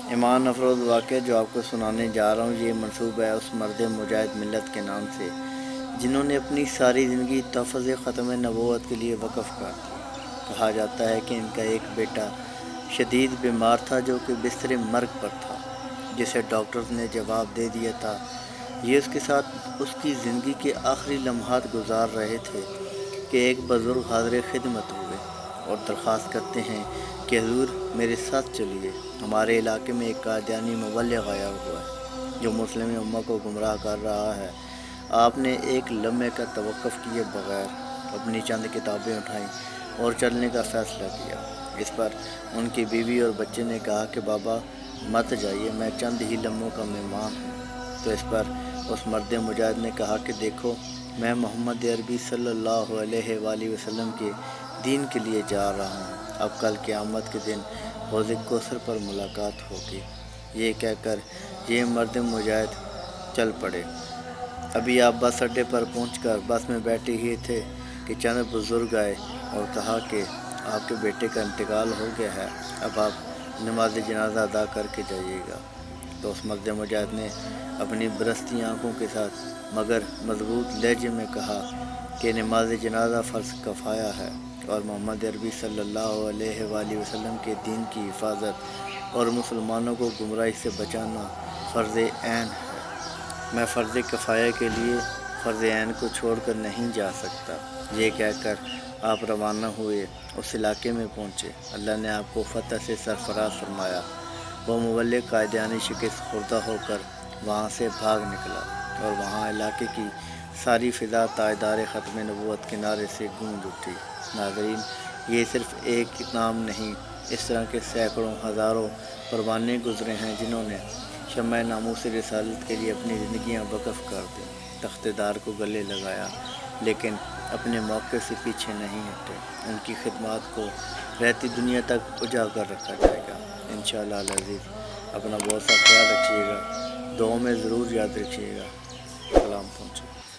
ایمان افروز واقعہ جو آپ کو سنانے جا رہا ہوں یہ منسوب ہے اس مرد مجاہد ملت کے نام سے جنہوں نے اپنی ساری زندگی تحفظ ختم نبوت کے لیے وقف کر دی۔ کہا جاتا ہے کہ ان کا ایک بیٹا شدید بیمار تھا جو کہ بستر مرگ پر تھا، جسے ڈاکٹرز نے جواب دے دیا تھا۔ یہ اس کے ساتھ اس کی زندگی کے آخری لمحات گزار رہے تھے کہ ایک بزرگ حاضر خدمت ہوئے اور درخواست کرتے ہیں کہ حضور میرے ساتھ چلیے، ہمارے علاقے میں ایک قادیانی مبلغ آیا ہوا ہے جو مسلم امہ کو گمراہ کر رہا ہے۔ آپ نے ایک لمحے کا توقف کیے بغیر اپنی چند کتابیں اٹھائیں اور چلنے کا فیصلہ کیا۔ اس پر ان کی بیوی اور بچے نے کہا کہ بابا مت جائیے، میں چند ہی لمحوں کا مہمان ہوں۔ تو اس پر اس مرد مجاہد نے کہا کہ دیکھو میں محمد عربی صلی اللہ علیہ وآلہ وسلم کے دین کے لیے جا رہا ہوں، اب کل قیامت کے دن حوض کوثر پر ملاقات ہوگی۔ یہ کہہ کر یہ مرد مجاہد چل پڑے۔ ابھی آپ بس اڈے پر پہنچ کر بس میں بیٹھے ہی تھے کہ چند بزرگ آئے اور کہا کہ آپ کے بیٹے کا انتقال ہو گیا ہے، اب آپ نماز جنازہ ادا کر کے جائیے گا۔ تو اس مرد مجاہد نے اپنی برستی آنکھوں کے ساتھ مگر مضبوط لہجے میں کہا کہ نماز جنازہ فرض کفایہ ہے اور محمد عربی صلی اللہ علیہ وآلہ وسلم کے دین کی حفاظت اور مسلمانوں کو گمراہی سے بچانا فرض عین ہے۔ میں فرض کفایہ کے لیے فرض عین کو چھوڑ کر نہیں جا سکتا۔ یہ کہہ کر آپ روانہ ہوئے، اس علاقے میں پہنچے۔ اللہ نے آپ کو فتح سے سرفراز فرمایا۔ وہ مبلغ قادیانی شکست خوردہ ہو کر وہاں سے بھاگ نکلا اور وہاں علاقے کی ساری فضا تاجدار ختم نبوت کے نعرے سے گونج اٹھی۔ ناظرین، یہ صرف ایک نام نہیں، اس طرح کے سینکڑوں ہزاروں پروانے گزرے ہیں جنہوں نے شمع ناموس رسالت کے لیے اپنی زندگیاں وقف کر دیں، تخت دار کو گلے لگایا لیکن اپنے موقع سے پیچھے نہیں ہٹے۔ ان کی خدمات کو رہتی دنیا تک اجاگر رکھا جائے گا انشاءاللہ العزیز۔ اپنا بہت سا خیال رکھیے گا، دعاؤں میں ضرور یاد رکھیے گا۔ سلام پہنچے۔